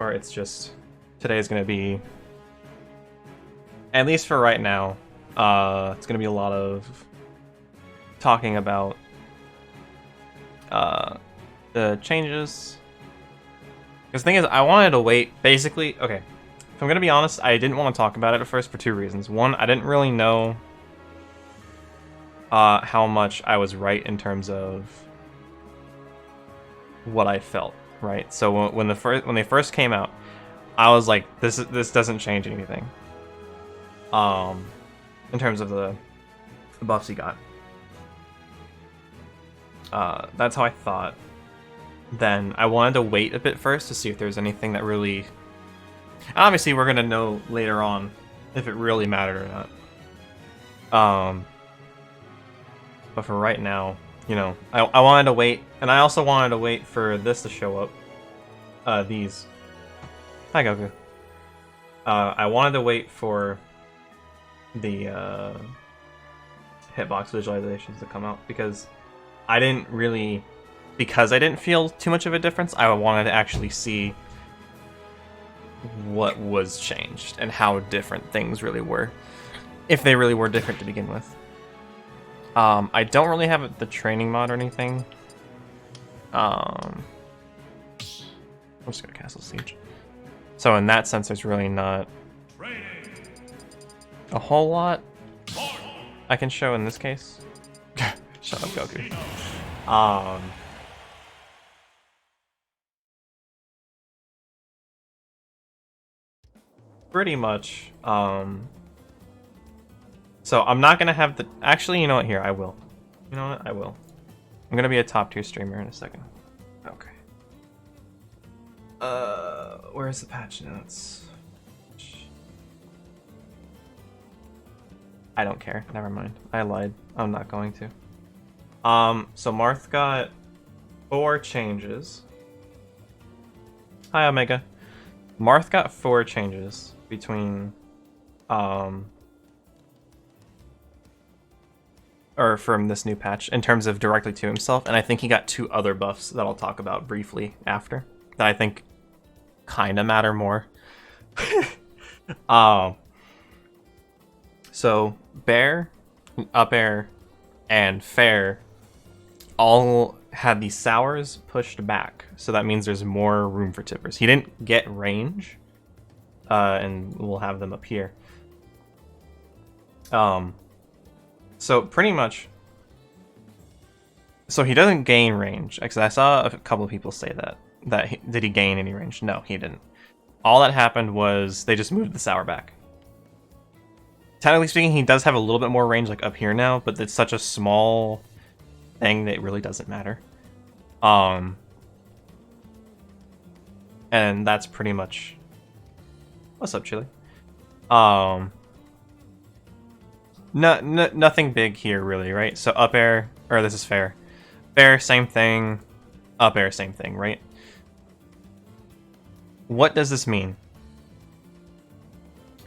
part, it's just today's gonna be, at least for right now, it's gonna be a lot of talking about the changes. Because the thing is, I wanted to wait, basically, okay, if I'm gonna be honest, I didn't want to talk about it at first for two reasons. One, I didn't really know how much I was right in terms of what I felt, right? So when they first came out, I was like, this doesn't change anything. In terms of the buffs he got. That's how I thought. Then I wanted to wait a bit first to see if there's anything that really... Obviously, we're gonna know later on if it really mattered or not. But for right now, you know, I wanted to wait, and I also wanted to wait for this to show up. These. Hi, Goku. I wanted to wait for the hitbox visualizations to come out because I didn't feel too much of a difference. I wanted to actually see what was changed and how different things really were, if they really were different to begin with. I don't really have the training mod or anything. I'm just gonna Castle Siege. So in that sense, there's really not a whole lot I can show in this case. Shut up, Goku. Pretty much, so I'm not gonna have the... Actually, you know what? Here, I will. You know what? I will. I'm gonna be a top tier streamer in a second. Okay. Where's the patch notes? I don't care. Never mind. I lied. I'm not going to. So Marth got 4 changes. Hi, Omega. Marth got 4 changes between, or from this new patch in terms of directly to himself, and I think he got 2 other buffs that I'll talk about briefly after that I think kind of matter more. So Bair, Upair, and Fair all had these sours pushed back, so that means there's more room for tippers. He didn't get range, and we'll have them up here. So pretty much, so he doesn't gain range, because I saw a couple of people say that did he gain any range? No, he didn't. All that happened was they just moved the sour back. Technically speaking, he does have a little bit more range like up here now, but it's such a small thing that it really doesn't matter. And that's pretty much... What's up, Chili? Nothing big here, really, right? So Upair, or this is Fair. Fair, same thing. Upair, same thing, right? What does this mean?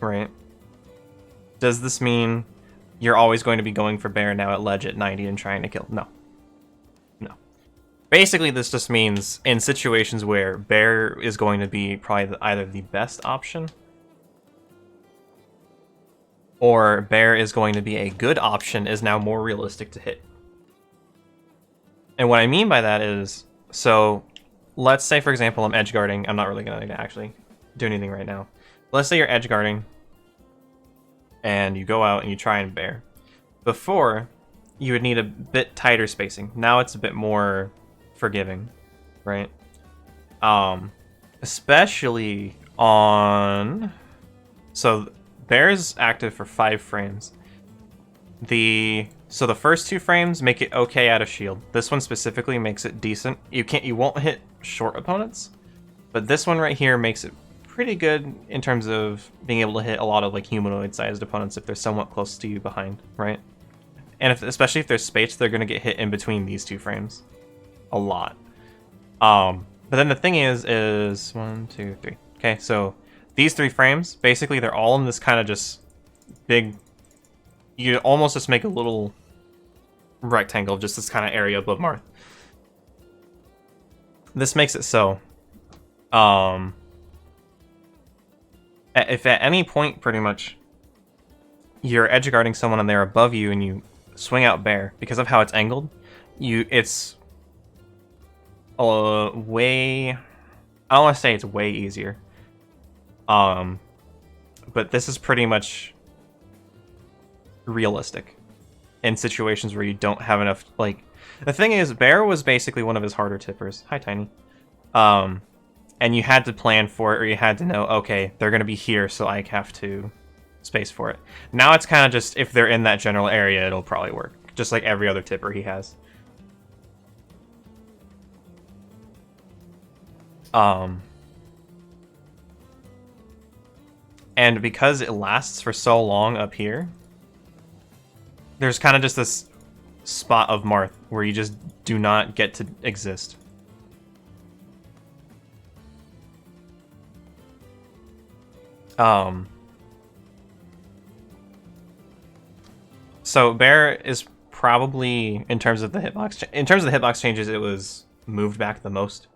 Right? Does this mean you're always going to be going for Bair now at ledge at 90 and trying to kill? No. No. Basically, this just means in situations where Bair is going to be probably either the best option, or Bair is going to be a good option, is now more realistic to hit. And what I mean by that is, so let's say, for example, I'm edge guarding. I'm not really going to actually do anything right now. Let's say you're edge guarding, and you go out and you try and Bair. Before, you would need a bit tighter spacing. Now it's a bit more forgiving, right? Especially on... So Bair's active for 5 frames. So the first 2 frames make it okay out of shield. This one specifically makes it decent. You won't hit short opponents, but this one right here makes it pretty good in terms of being able to hit a lot of like humanoid-sized opponents if they're somewhat close to you behind, right? And especially if there's space, they're gonna get hit in between these 2 frames, a lot. But then the thing is 1, 2, 3. Okay, so these 3 frames, basically, they're all in this kind of just big. You almost just make a little rectangle, just this kind of area above Marth. This makes it so. If at any point, pretty much, you're edge guarding someone and they're above you and you swing out Bair, because of how it's angled, it's way... I don't want to say it's way easier. But this is pretty much realistic in situations where you don't have enough, like... The thing is, Bair was basically one of his harder tippers. Hi, Tiny. And you had to plan for it, or you had to know, okay, they're going to be here, so I have to space for it. Now it's kind of just, if they're in that general area, it'll probably work. Just like every other tipper he has. And because it lasts for so long up here, there's kind of just this spot of Marth where you just do not get to exist. So Bair is probably, in terms of the hitbox changes, it was moved back the most.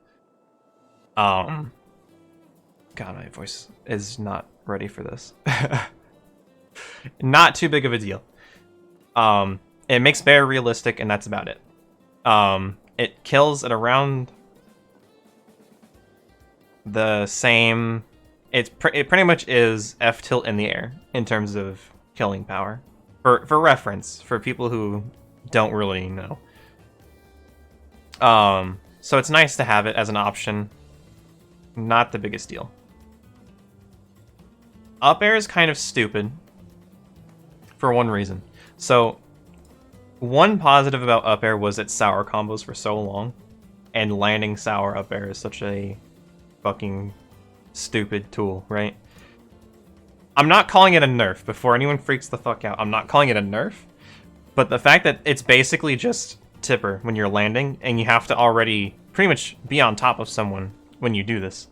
God, my voice is not ready for this. Not too big of a deal. It makes Bair realistic, and that's about it. It kills at around the same... It pretty much is F tilt in the air in terms of killing power. For reference, for people who don't really know. So it's nice to have it as an option. Not the biggest deal. Upair is kind of stupid for one reason. So one positive about Upair was its sour combos for so long, and landing sour Upair is such a fucking stupid tool, right? I'm not calling it a nerf before anyone freaks the fuck out. I'm not calling it a nerf, but the fact that it's basically just tipper when you're landing, and you have to already pretty much be on top of someone when you do this,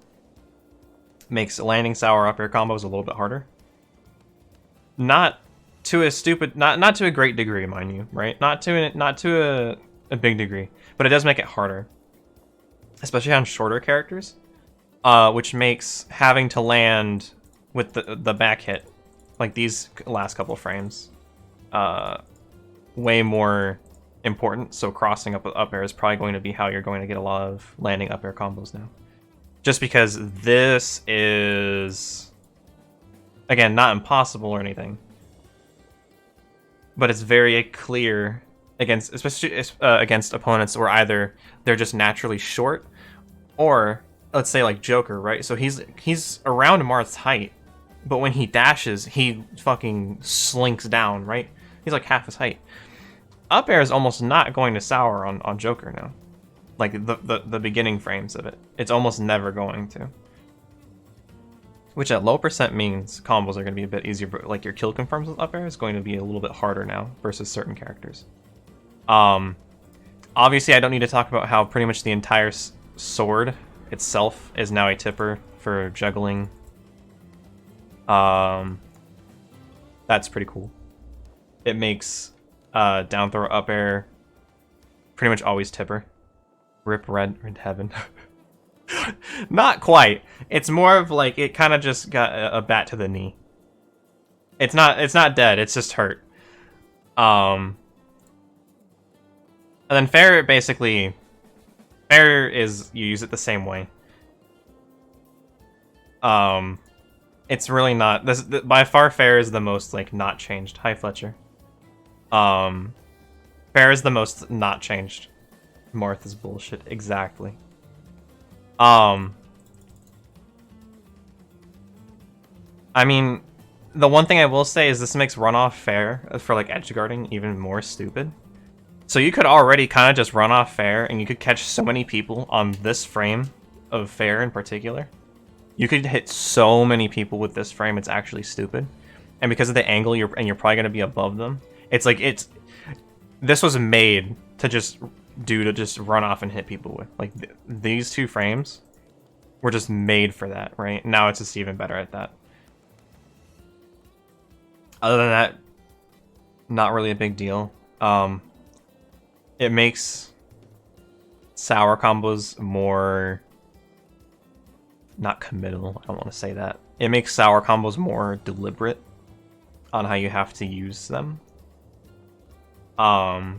makes landing sour up air combos a little bit harder. Not to a great degree, mind you, right? Not to a big degree, but it does make it harder, especially on shorter characters, which makes having to land with the back hit, like these last couple frames, way more important. So crossing up air is probably going to be how you're going to get a lot of landing up air combos now. Just because this is, again, not impossible or anything, but it's very clear against, especially against opponents where either they're just naturally short, or let's say like Joker, right? So he's around Marth's height, but when he dashes, he fucking slinks down, right? He's like half his height. Up air is almost not going to sour on Joker now. Like the beginning frames of it. It's almost never going to. Which at low percent means combos are going to be a bit easier, but like your kill confirms with up air is going to be a little bit harder now versus certain characters. Obviously I don't need to talk about how pretty much the entire sword itself is now a tipper for juggling. That's pretty cool. It makes down throw up air pretty much always tipper. Rip red heaven. Not quite. It's more of like it kind of just got a bat to the knee. It's not dead. It's just hurt. And then fair basically, fair is you use it the same way. It's really not this by far. Fair is the most like not changed. Hi Fletcher. Fair is the most not changed. Marth is bullshit. Exactly. I mean, the one thing I will say is this makes runoff fair for like edge guarding even more stupid. So you could already kind of just run off fair, and you could catch so many people on this frame of fair in particular. You could hit so many people with this frame. It's actually stupid, and because of the angle, you're probably gonna be above them. It's like this was made to just run off and hit people with. Like these two frames were just made for that, right? Now it's just even better at that. Other than that, not really a big deal. It makes sour combos more not committal, I don't want to say that. It makes sour combos more deliberate on how you have to use them. So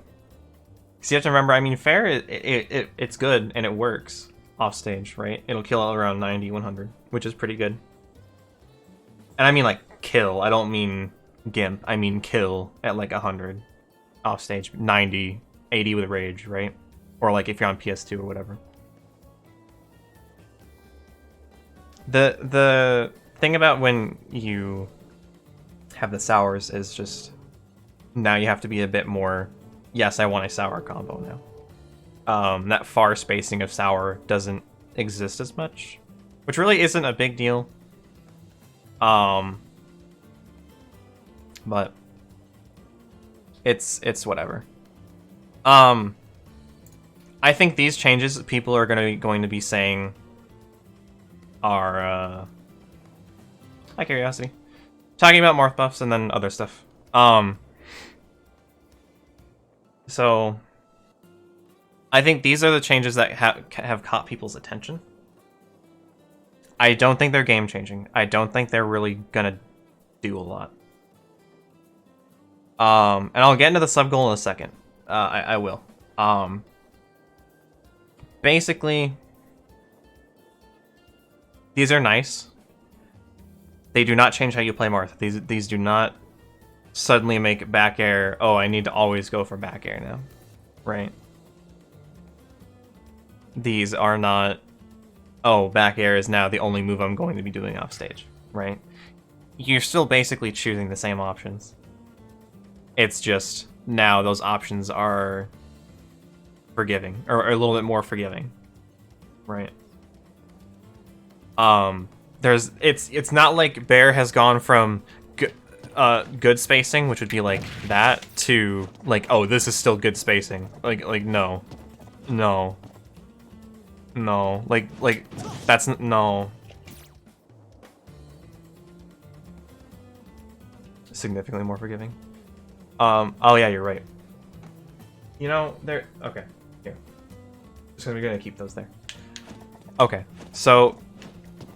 you have to remember, I mean, fair, it's good and it works off stage, right? It'll kill around 90, 100, which is pretty good. And I mean like kill, I don't mean gimp, I mean kill at like 100 off stage, 90, 80 with rage, right? Or like if you're on PS2 or whatever. The thing about when you have the sours is just now you have to be a bit more, yes, I want a sour combo now. That far spacing of sour doesn't exist as much, which really isn't a big deal. But it's whatever. I think these changes people are going to be saying are out of curiosity, talking about Marth buffs and then other stuff. So I think these are the changes that have caught people's attention. I don't think they're game changing. I don't think they're really gonna do a lot. And I'll get into the sub goal in a second. I will. Basically, these are nice. They do not change how you play Marth. These do not suddenly make back air, oh, I need to always go for back air now, right? These are not, oh, back air is now the only move I'm going to be doing off stage, right? You're still basically choosing the same options. It's just now those options are forgiving, or a little bit more forgiving, right? It's not like Bair has gone from good spacing, which would be like that, to like, oh, this is still good spacing. Like no, like that's no. Significantly more forgiving. Oh yeah, you're right. You know, they're okay. Here, just gonna keep those there. Okay, so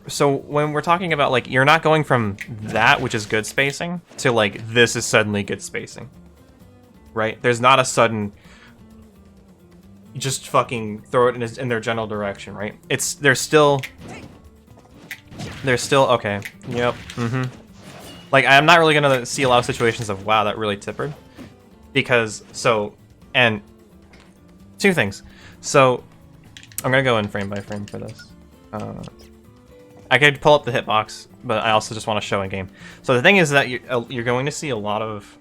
when we're talking about, like, you're not going from that, which is good spacing, to like this is suddenly good spacing, right? There's not a sudden just fucking throw it in their general direction, right? They're still okay. Yep. Like, I'm not really gonna see a lot of situations of, wow, that really tippered, because and two things. So I'm gonna go in frame by frame for this. I could pull up the hitbox, but I also just want to show in game. So the thing is that you're going to see a lot of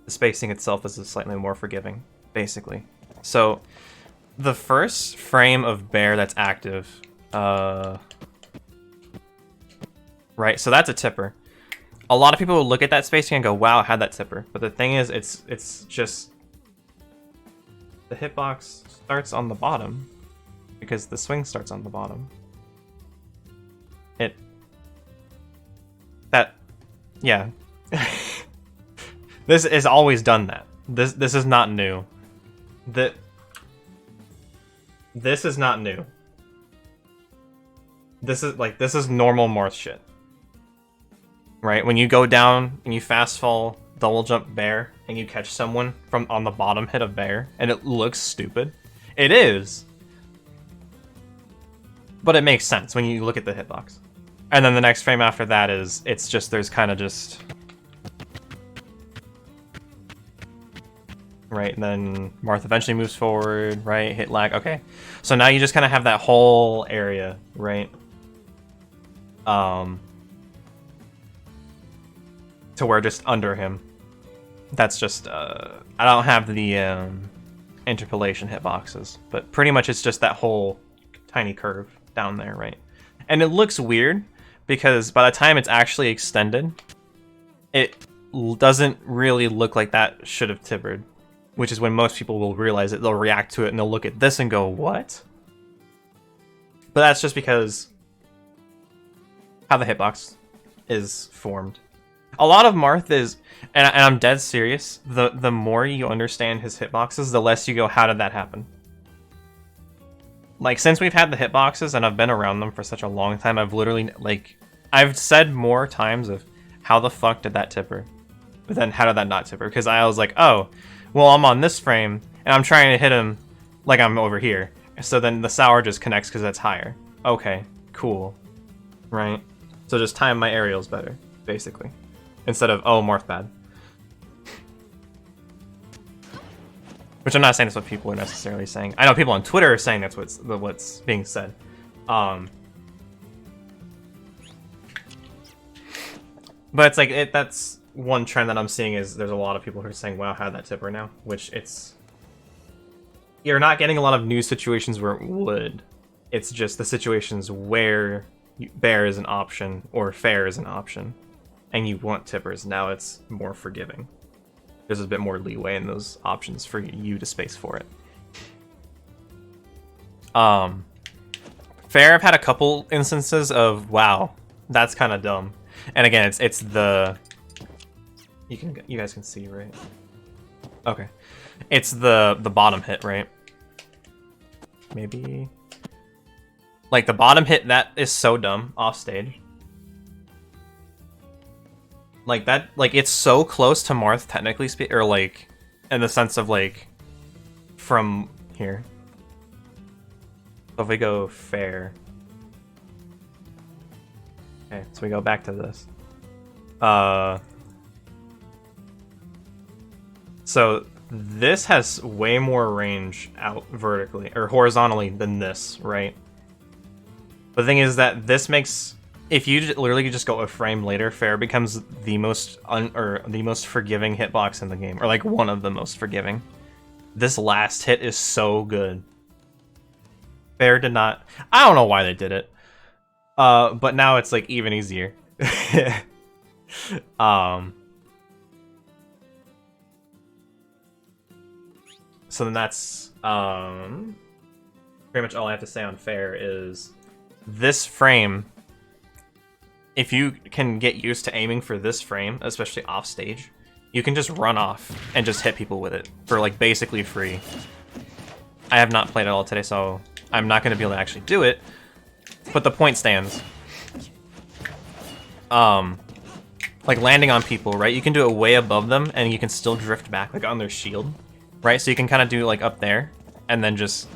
the spacing itself is slightly more forgiving, basically. So the first frame of Bair that's active, right? So that's a tipper. A lot of people will look at that spacing and go, "Wow, I had that tipper." But the thing is, it's just the hitbox starts on the bottom because the swing starts on the bottom. Yeah. This has always done that. This is not new. This is not new. This is normal Marth shit. Right? When you go down and you fast fall double jump Bair and you catch someone from on the bottom hit of Bair and it looks stupid. It is. But it makes sense when you look at the hitbox. And then the next frame after that is, it's just, there's kind of just... Right, and then Marth eventually moves forward, right, hit lag, okay. So now you just kind of have that whole area, right? To where just under him. That's just, I don't have the interpolation hitboxes, but pretty much it's just that whole tiny curve down there, right? And it looks weird, because by the time it's actually extended, it doesn't really look like that should have tippered, which is when most people will realize it. They'll react to it and they'll look at this and go, what? But that's just because how the hitbox is formed. A lot of Marth is, and I'm dead serious, the more you understand his hitboxes, the less you go, how did that happen? Like, since we've had the hitboxes and I've been around them for such a long time, I've literally, like, I've said more times of how the fuck did that tipper? But then how did that not tipper? Because I was like, oh, well, I'm on this frame and I'm trying to hit him like I'm over here. So then the sour just connects because that's higher. Okay, cool. Right? So just time my aerials better, basically. Instead of, oh, Marth bad. Which I'm not saying that's what people are necessarily saying. I know people on Twitter are saying that's what's being said. But it's like, that's one trend that I'm seeing is there's a lot of people who are saying, wow, how that tipper now? Which it's... You're not getting a lot of new situations where it would. It's just the situations where Bair is an option or fair is an option. And you want tippers. Now it's more forgiving. There's a bit more leeway in those options for you to space for it. Fair, I've had a couple instances of, wow, that's kind of dumb. And again, it's the... You guys can see, right? Okay. It's the bottom hit, right? Maybe... Like, the bottom hit, that is so dumb off stage. Like, that, like, it's so close to Marth, technically speaking, or, like, in the sense of, like, from here. So if we go fair. Okay, so we go back to this. So this has way more range out vertically, or horizontally than this, right? The thing is that this makes... If you literally just go a frame later, fair becomes the most the most forgiving hitbox in the game, or like one of the most forgiving. This last hit is so good. Fair did not. I don't know why they did it, but now it's like even easier. So then that's pretty much all I have to say on fair is this frame. If you can get used to aiming for this frame, especially off stage, you can just run off and just hit people with it for like basically free. I have not played at all today, so I'm not going to be able to actually do it, but the point stands. Like landing on people, right? You can do it way above them and you can still drift back like on their shield, right? So you can kind of do like up there and then just,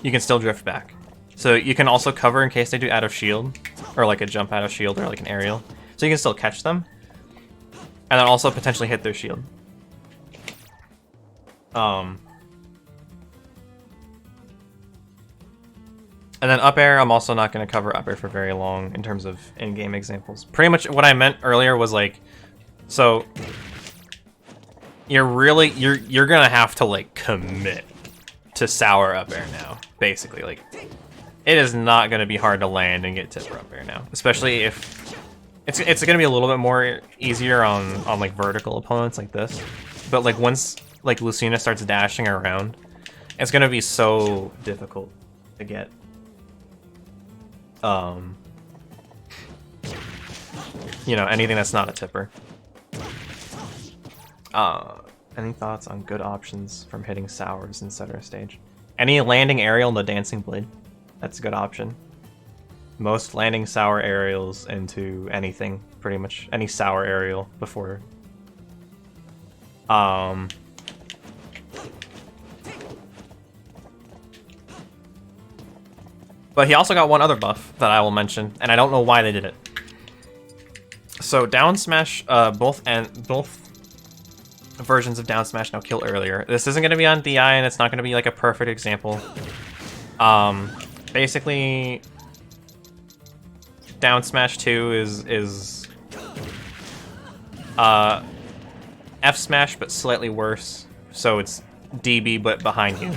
you can still drift back. So you can also cover in case they do out of shield, or like a jump out of shield, or like an aerial. So you can still catch them, and then also potentially hit their shield. And then up air, I'm also not going to cover up air for very long in terms of in-game examples. Pretty much what I meant earlier was like, so you're gonna have to like commit to sour up air now, basically. Like, it is not going to be hard to land and get tipper up air now, especially if it's going to be a little bit more easier on like vertical opponents like this. But like once like Lucina starts dashing around, it's going to be so difficult to get. You know, anything that's not a tipper. Any thoughts on good options from hitting sours in center stage? Any landing aerial in the dancing blade? That's a good option. Most landing sour aerials into anything, pretty much any sour aerial before. But he also got one other buff that I will mention, and I don't know why they did it. So down smash, both versions of down smash now kill earlier. This isn't going to be on DI, and it's not going to be like a perfect example. Basically, down smash 2 is F smash but slightly worse, so it's DB but behind you.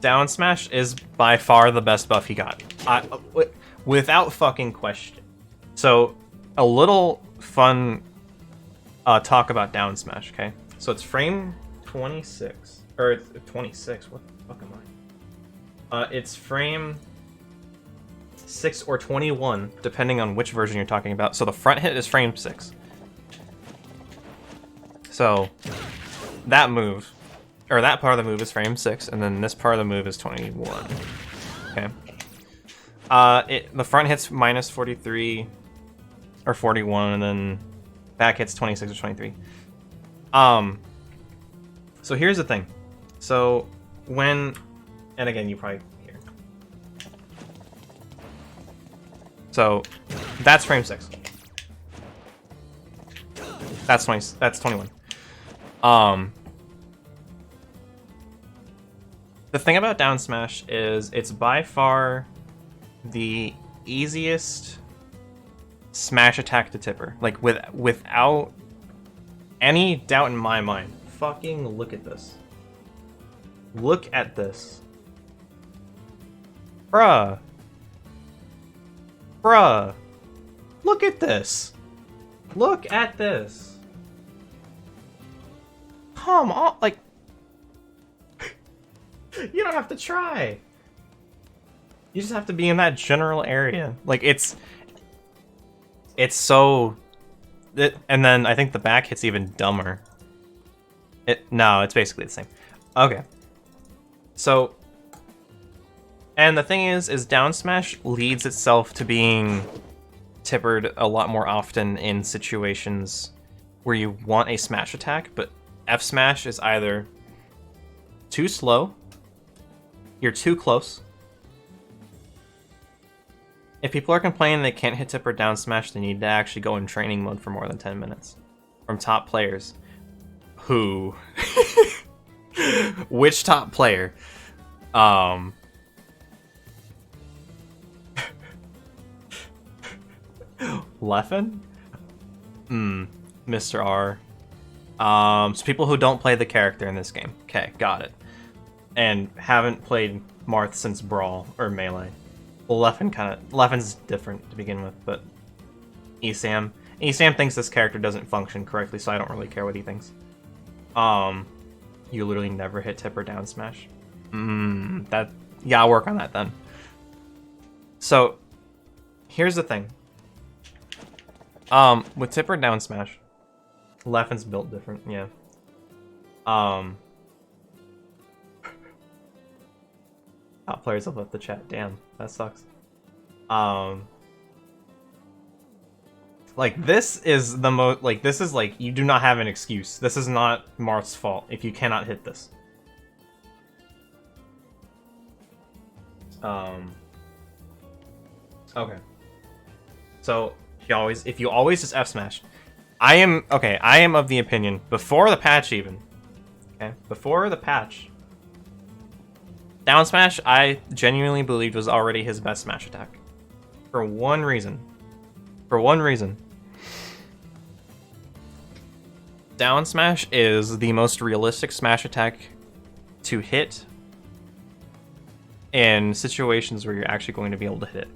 Down smash is by far the best buff he got, without fucking question. So a little fun talk about down smash, okay? So it's frame 26, or it's 26, what the fuck am I? It's frame 6 or 21, depending on which version you're talking about. So the front hit is frame 6. So that move, or that part of the move is frame 6, and then this part of the move is 21. Okay. The front hits minus 43 or 41, and then back hits 26 or 23. So here's the thing. So when, and again, you probably hear. So that's frame 6. That's 20. That's 21. The thing about down smash is it's by far the easiest smash attack to tipper. Like without any doubt in my mind. Fucking look at this. Look at this. Bruh. Bruh. Look at this. Look at this. Come on, like you don't have to try. You just have to be in that general area. Like it's so and then I think the back hit's even dumber. No, it's basically the same. Okay. So and the thing is down smash leads itself to being tippered a lot more often in situations where you want a smash attack, but F smash is either too slow, you're too close. If people are complaining they can't hit tipper down smash, they need to actually go in training mode for more than 10 minutes. From top players. Who? Which top player? Leffen? Mr. R. So people who don't play the character in this game. Okay, got it. And haven't played Marth since Brawl or Melee. Well, Leffen's different to begin with, but Esam thinks this character doesn't function correctly, so I don't really care what he thinks. You literally never hit tipper down smash. Yeah, I'll work on that then. So, here's the thing. With tipper down smash, Leffen's built different, yeah. Top players have left the chat. Damn, that sucks. Like this is the most. Like this is like you do not have an excuse. This is not Marth's fault if you cannot hit this. Okay. So if you always just F smash, I am of the opinion before the patch even. Okay, before the patch. Down smash, I genuinely believed was already his best smash attack. For one reason. Down smash is the most realistic smash attack to hit in situations where you're actually going to be able to hit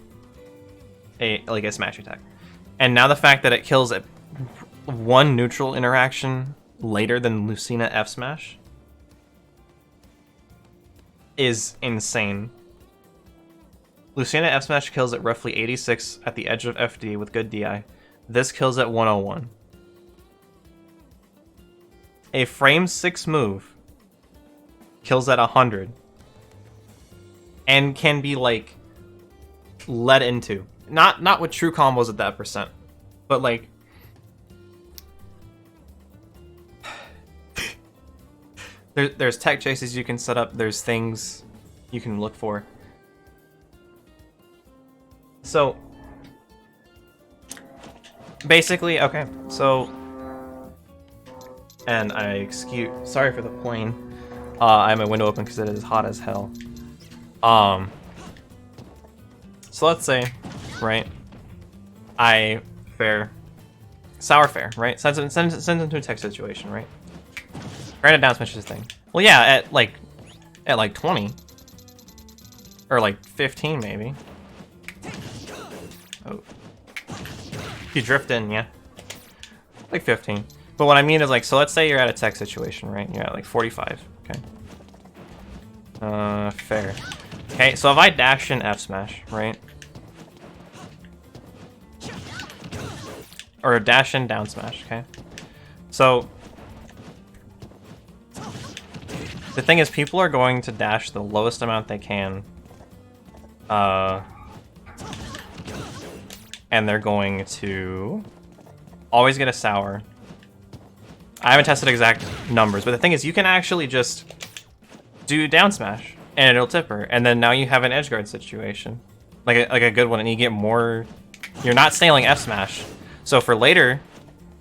a smash attack. And now the fact that it kills at one neutral interaction later than Lucina F smash is insane. Lucina F smash kills at roughly 86 at the edge of FD with good DI. This kills at 101. A frame 6 move kills at 100 and can be like led into. Not with true combos at that percent, but like there's tech chases you can set up, there's things you can look for. So basically, okay, so and sorry for the plane. I have my window open because it is hot as hell. So let's say, right, I sour fair, right? Sends him to a tech situation, right? Granted down smash is thing. Well, yeah, at like 20 or like 15 maybe. Oh, if you drift in, yeah, like 15. But what I mean is like, so let's say you're at a tech situation, right? You're at like 45. Okay. Fair. Okay, so if I dash in F smash, right? Or dash in down smash, okay? So The thing is, people are going to dash the lowest amount they can. And they're going to always get a sour. I haven't tested exact numbers, but the thing is, you can actually just do down smash, and it'll tip her, and then now you have an edge guard situation. Like a good one, and you get more... You're not stailing F smash. So for later,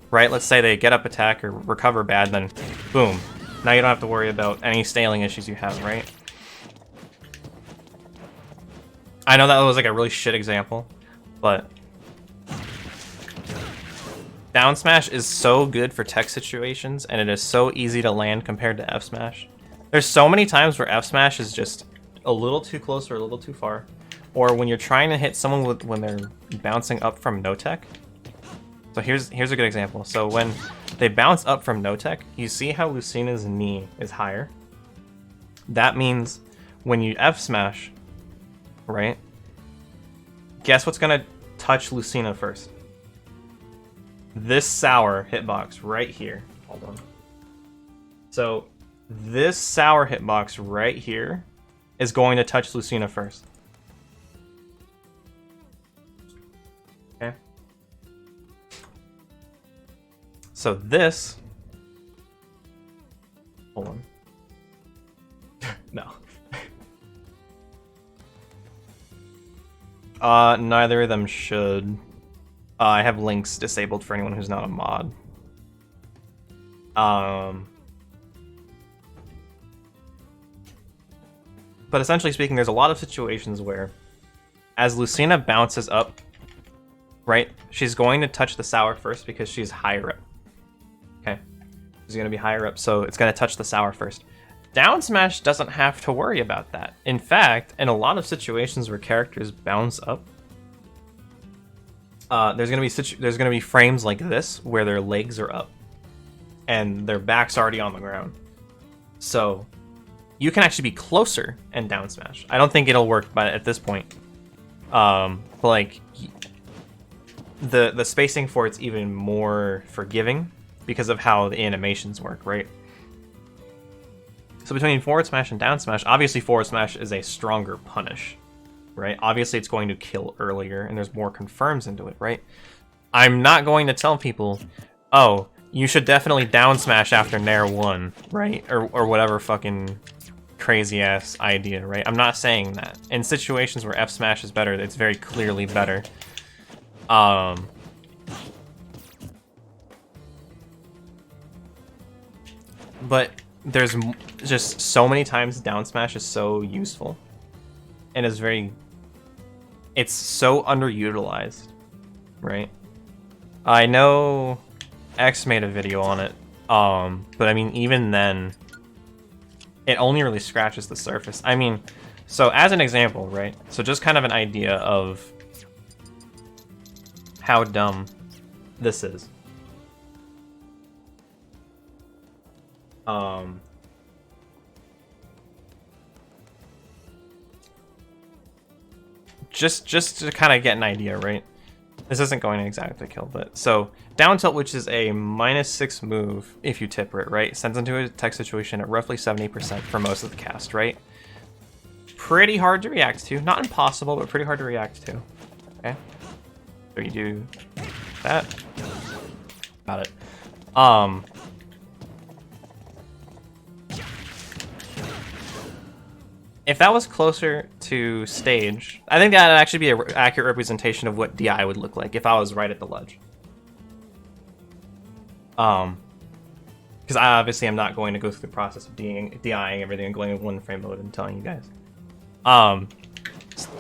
right, let's say they get up attack or recover bad, then boom. Now you don't have to worry about any staling issues you have, right? I know that was like a really shit example, but... Down smash is so good for tech situations, and it is so easy to land compared to F smash. There's so many times where F smash is just a little too close or a little too far, or when you're trying to hit someone when they're bouncing up from no tech. So here's a good example. So when they bounce up from no tech, you see how Lucina's knee is higher. That means when you F smash, right? Guess what's gonna touch Lucina first? This sour hitbox right here. Hold on. So this sour hitbox right here is going to touch Lucina first. Okay. So this... Hold on. No. Neither of them should. I have links disabled for anyone who's not a mod. But essentially speaking, there's a lot of situations where as Lucina bounces up, right, she's going to touch the sour first because she's higher up. Okay? She's going to be higher up, so it's going to touch the sour first. Down smash doesn't have to worry about that. In fact, in a lot of situations where characters bounce up, there's gonna be frames like this where their legs are up and their back's already on the ground. So you can actually be closer and down smash. I don't think it'll work, but at this point, but like the spacing for it's even more forgiving because of how the animations work, right? So between forward smash and down smash, obviously forward smash is a stronger punish. Right? Obviously, it's going to kill earlier, and there's more confirms into it, right? I'm not going to tell people, oh, you should definitely down smash after Nair 1, right? Or whatever fucking crazy-ass idea, right? I'm not saying that. In situations where F smash is better, it's very clearly better. But there's just so many times down smash is so useful. And it's so underutilized, right? I know X made a video on it, but I mean, even then, it only really scratches the surface. I mean, so as an example, right? So just kind of an idea of how dumb this is. Just to kind of get an idea, right? This isn't going to exactly kill, but so down tilt, which is a -6 move if you tip it, right? Sends into a tech situation at roughly 70% for most of the cast, right? Pretty hard to react to. Not impossible, but pretty hard to react to. Okay. So you do that. Got it. If that was closer to stage, I think that'd actually be an accurate representation of what DI would look like if I was right at the ledge. Because I obviously am not going to go through the process of DIing everything and going in one frame mode and telling you guys.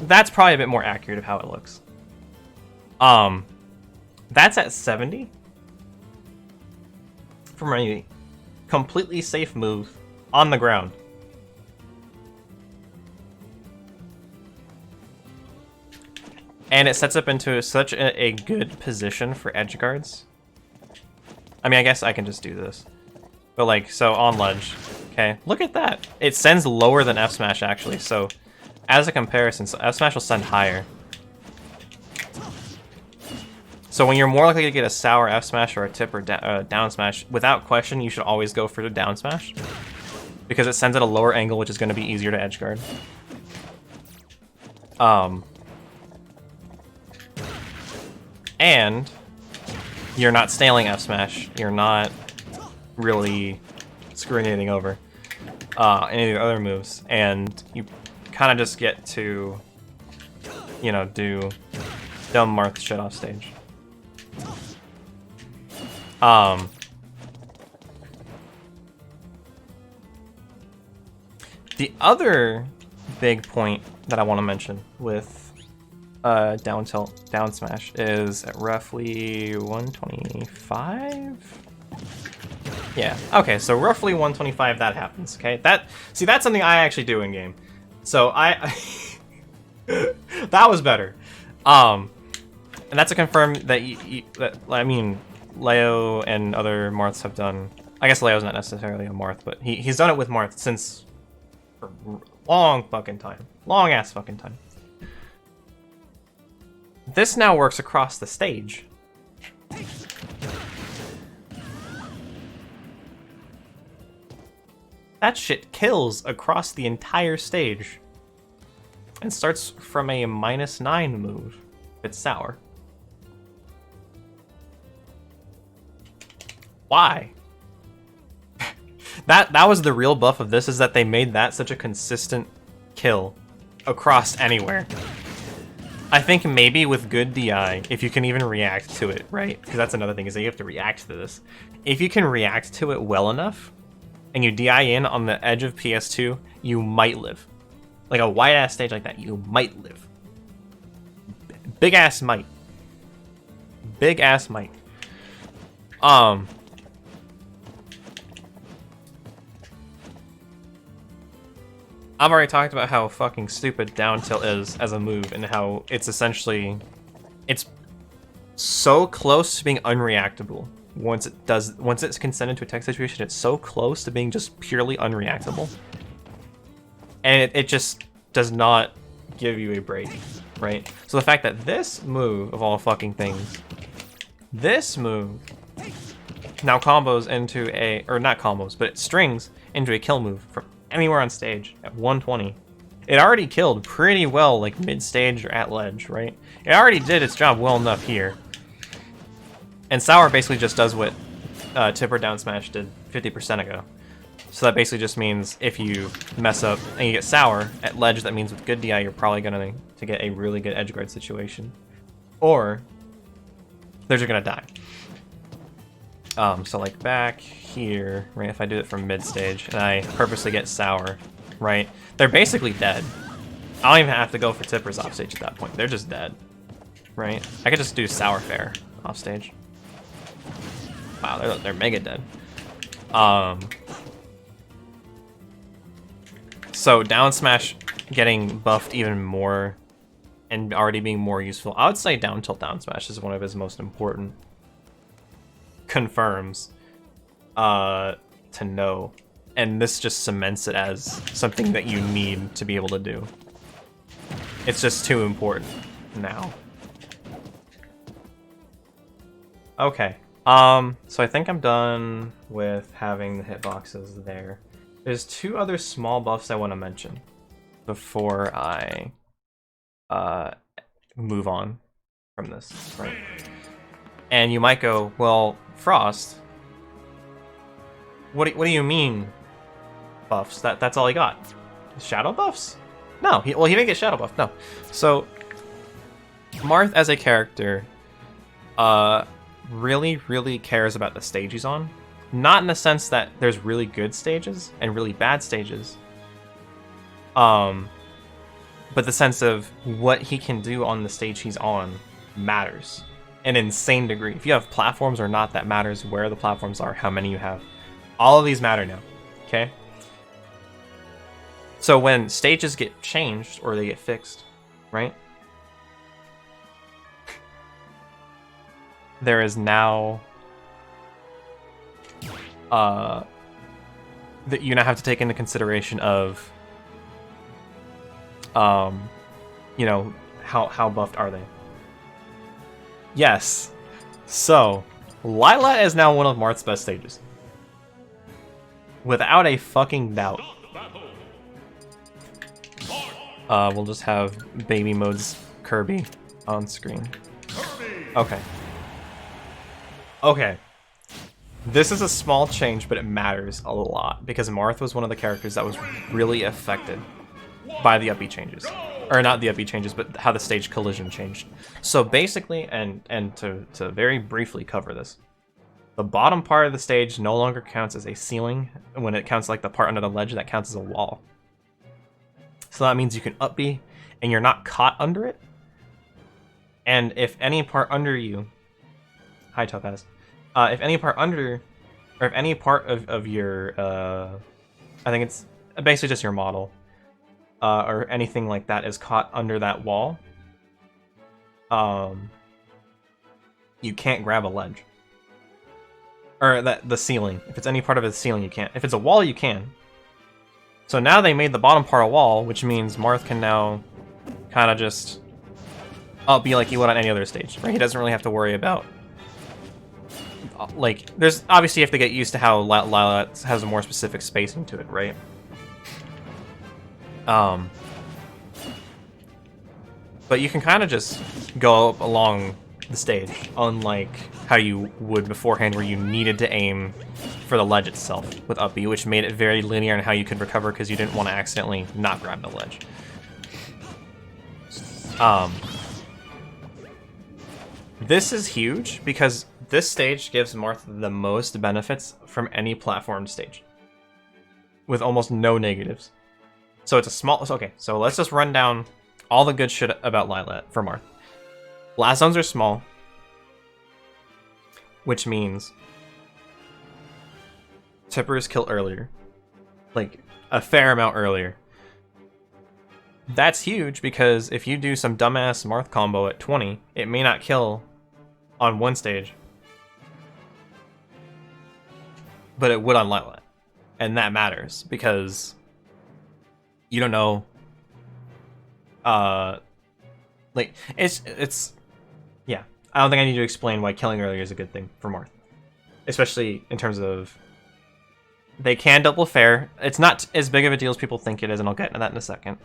That's probably a bit more accurate of how it looks. That's at 70 from a completely safe move on the ground. And it sets up into such a good position for edge guards. I mean, I guess I can just do this. But like, so on ledge, okay, look at that. It sends lower than F smash actually, so as a comparison, so F smash will send higher. So when you're more likely to get a sour F smash or a tip or down smash, without question, you should always go for the down smash. because it sends at a lower angle, which is going to be easier to edgeguard. And you're not stailing F smash. You're not really screwing anything over. Any of the other moves, and you kind of just get to, you know, do dumb Marth shit off stage. The other big point that I want to mention with down tilt, down smash is at roughly 125. Yeah. Okay. So roughly 125. That happens. Okay. That's something I actually do in game. So I that was better. And that's a confirm that I mean, Leo and other Marths have done. I guess Leo's not necessarily a Marth, but he's done it with Marth since for long fucking time, long ass fucking time. This now works across the stage. That shit kills across the entire stage. And starts from a -9 move. It's sour. Why? That was the real buff of this, is that they made that such a consistent kill across anywhere. I think maybe with good DI, if you can even react to it, right? Because that's another thing, is that you have to react to this. If you can react to it well enough, and you DI in on the edge of PS2, you might live. Like a wide-ass stage like that, you might live. Big-ass might. Big-ass might. I've already talked about how fucking stupid down tilt is as a move, and how it's essentially, it's so close to being unreactable. Once it's consented to a tech situation, it's so close to being just purely unreactable. And it just does not give you a break, right? So the fact that this move, of all fucking things, this move now combos into a, or not combos, but it strings into a kill move from anywhere on stage at 120. It already killed pretty well, like mid-stage or at ledge, right? It already did its job well enough here. And Sour basically just does what Tipper down smash did 50% ago. So that basically just means if you mess up and you get Sour at ledge, that means with good DI you're probably gonna to get a really good edgeguard situation, or they're just gonna die. So like back here, right? If I do it from mid stage and I purposely get Sour, right? They're basically dead. I don't even have to go for Tippers off stage at that point. They're just dead, right? I could just do Sour Fair off stage. Wow, they're mega dead. So down smash getting buffed even more and already being more useful. I would say down tilt down smash is one of his most important confirms to know. And this just cements it as something that you need to be able to do. It's just too important now. Okay. So I think I'm done with having the hitboxes there. There's two other small buffs I want to mention before I move on from this, right? And you might go, well, Frost, what do you mean buffs? That's all he got? Shadow buffs? No, he didn't get shadow buff, no. So Marth as a character really cares about the stage he's on. Not in the sense that there's really good stages and really bad stages, but the sense of what he can do on the stage he's on matters an insane degree. If you have platforms or not, that matters. Where the platforms are, how many you have, all of these matter now. Okay. So when stages get changed or they get fixed, right? There is now that you now have to take into consideration of you know, how buffed are they? Yes. So Lila is now one of Marth's best stages. Without a fucking doubt. We'll just have baby mode's Kirby on screen. Okay. Okay. This is a small change, but it matters a lot, because Marth was one of the characters that was really affected by the up-B changes. Or not the up-B changes, but how the stage collision changed. So basically, and to very briefly cover this, the bottom part of the stage no longer counts as a ceiling. When it counts like the part under the ledge, that counts as a wall. So that means you can up-B, and you're not caught under it. And if any part under you... Hi, Topaz. If any part under... Or if any part of your... I think it's basically just your model. Or anything like that is caught under that wall. You can't grab a ledge. Or the ceiling. If it's any part of the ceiling, you can't. If it's a wall, you can. So now they made the bottom part a wall, which means Marth can now kind of just be like he would on any other stage, right? He doesn't really have to worry about... Like, there's... Obviously, you have to get used to how Lylat has a more specific spacing to it, right? But you can kind of just go up along the stage, unlike how you would beforehand, where you needed to aim for the ledge itself with up-B, which made it very linear in how you could recover because you didn't want to accidentally not grab the ledge. This is huge because this stage gives Marth the most benefits from any platform stage, with almost no negatives. So it's a small... Okay, so let's just run down all the good shit about Lylat for Marth. Blast zones are small, which means tippers kill earlier. Like, a fair amount earlier. That's huge because if you do some dumbass Marth combo at 20, it may not kill on one stage, but it would on Lylat. And that matters because you don't know. Like, it's yeah. I don't think I need to explain why killing earlier is a good thing for Marth, especially in terms of they can double fair. It's not as big of a deal as people think it is, and I'll get into that in a second.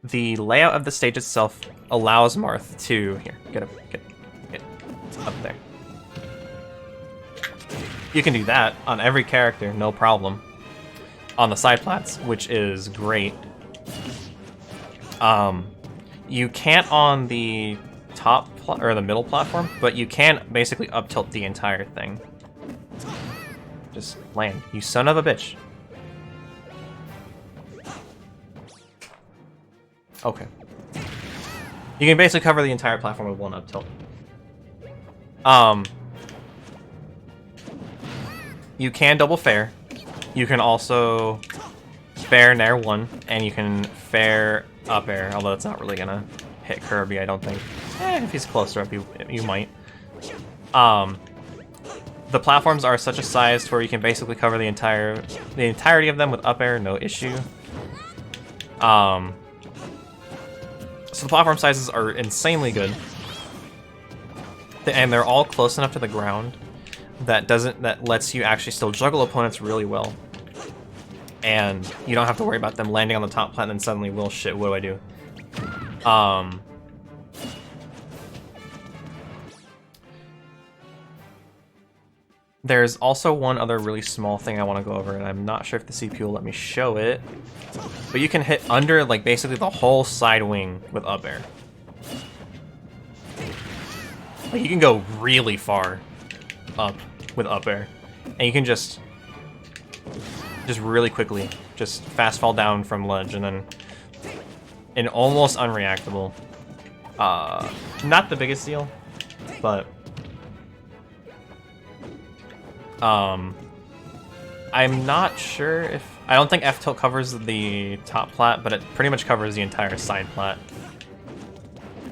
The layout of the stage itself allows Marth to get up there. You can do that on every character, no problem. On the side plats, which is great. You can't on the top or the middle platform, but you can basically up tilt the entire thing. Just land, you son of a bitch. Okay. You can basically cover the entire platform with one up tilt. You can double fair. You can also fair nair one, and you can fair up air, although it's not really gonna hit Kirby, I don't think. If he's closer up, you might. The platforms are such a size to where you can basically cover the entirety of them with up air, no issue. So the platform sizes are insanely good, and they're all close enough to the ground that lets you actually still juggle opponents really well, and you don't have to worry about them landing on the top plat and then suddenly, well, shit, what do I do? There's also one other really small thing I want to go over, and I'm not sure if the CPU will let me show it, but you can hit under, like, basically the whole side wing with up air. Like, you can go really far up with up air, and you can just really quickly just fast fall down from ledge, and then an almost unreactable. Not the biggest deal, but I'm not sure if... I don't think F-tilt covers the top plat, but it pretty much covers the entire side plat.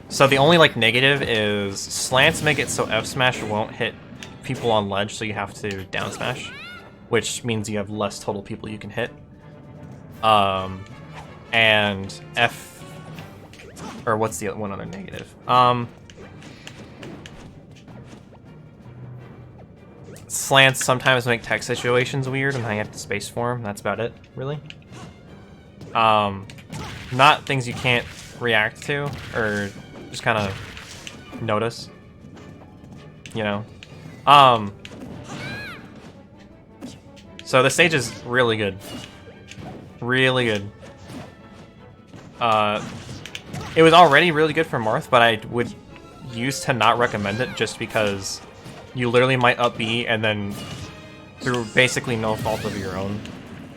So the only, like, negative is slants make it so F-smash won't hit people on ledge, so you have to down smash, which means you have less total people you can hit. And F... Or what's the one other negative? slants sometimes make tech situations weird and I have to space for them. That's about it, really. Not things you can't react to or just kind of notice, you know. So the stage is really good. Really good. It was already really good for Marth, but I would use to not recommend it just because you literally might up B and then through basically no fault of your own,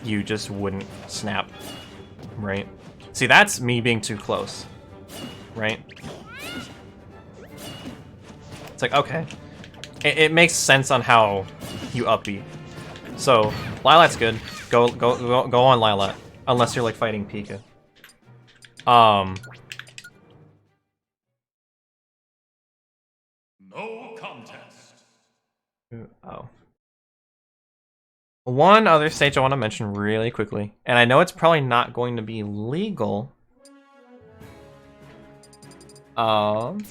you just wouldn't snap, right? See, that's me being too close, right? It's like, okay. It makes sense on how you up B. So, Lilat's good. Go on Lilat. Unless you're like fighting Pika. No contest. Oh. One other stage I want to mention really quickly, and I know it's probably not going to be legal. And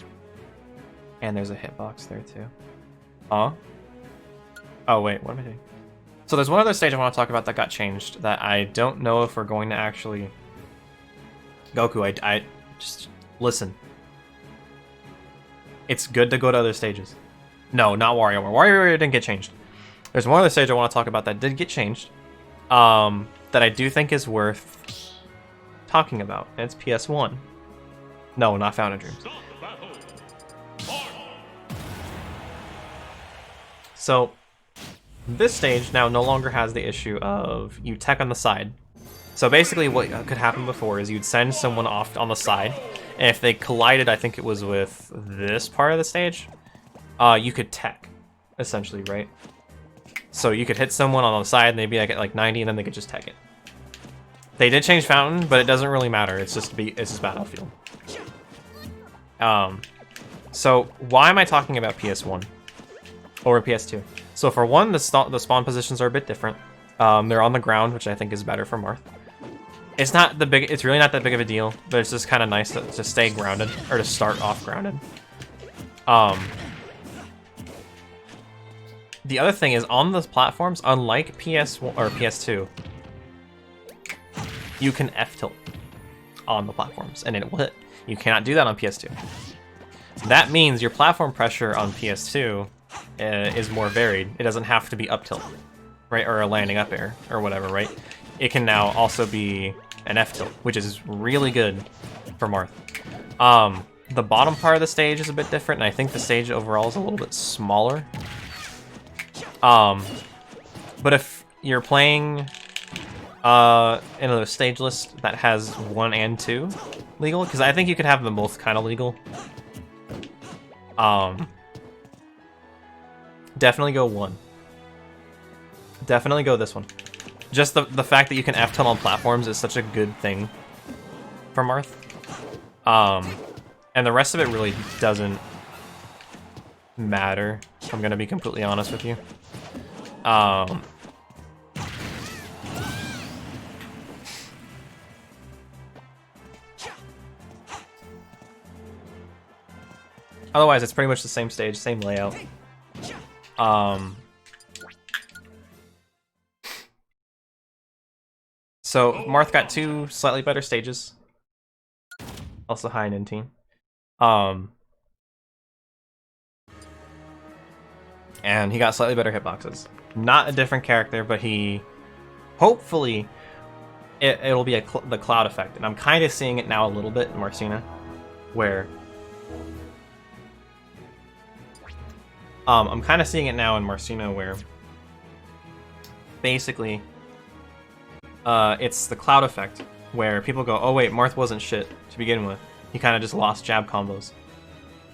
there's a hitbox there too. Oh wait, what am I doing? So there's one other stage I want to talk about that got changed that I don't know if we're going to actually... Goku, I just... Listen. It's good to go to other stages. No, not WarioWare. WarioWare didn't get changed. There's one other stage I want to talk about that did get changed. That I do think is worth talking about. And it's PS1. No, not Fountain Dreams. So, this stage now no longer has the issue of you tech on the side. So basically what could happen before is you'd send someone off on the side, and if they collided, I think it was with this part of the stage, you could tech, essentially, right? So you could hit someone on the side, and they'd be like 90, and then they could just tech it. They did change Fountain, but it doesn't really matter. It's just Battlefield. So why am I talking about PS1 or PS2? So for one, the spawn positions are a bit different. They're on the ground, which I think is better for Marth. It's really not that big of a deal, but it's just kind of nice to stay grounded or to start off grounded. The other thing is on those platforms, unlike PS1 or PS2, you can F-tilt on the platforms and it will hit. You cannot do that on PS2. That means your platform pressure on PS2 is more varied. It doesn't have to be up tilt, right, or a landing up air or whatever, right? It can now also be an F tilt, which is really good for Marth. The bottom part of the stage is a bit different, and I think the stage overall is a little bit smaller. But if you're playing in a stage list that has 1 and 2 legal, because I think you could have them both kind of legal. Definitely go 1. Definitely go this one. Just the fact that you can F-tilt on platforms is such a good thing for Marth. And the rest of it really doesn't matter, if I'm gonna be completely honest with you. Otherwise, it's pretty much the same stage, same layout. So Marth got 2 slightly better stages. Also high in team. And he got slightly better hitboxes. Not a different character, but he... Hopefully, it'll be the cloud effect. And I'm kind of seeing it now a little bit in Marcina, where... I'm kind of seeing it now in Marcina where... Basically, it's the cloud effect, where people go, oh wait, Marth wasn't shit to begin with. He kind of just lost jab combos.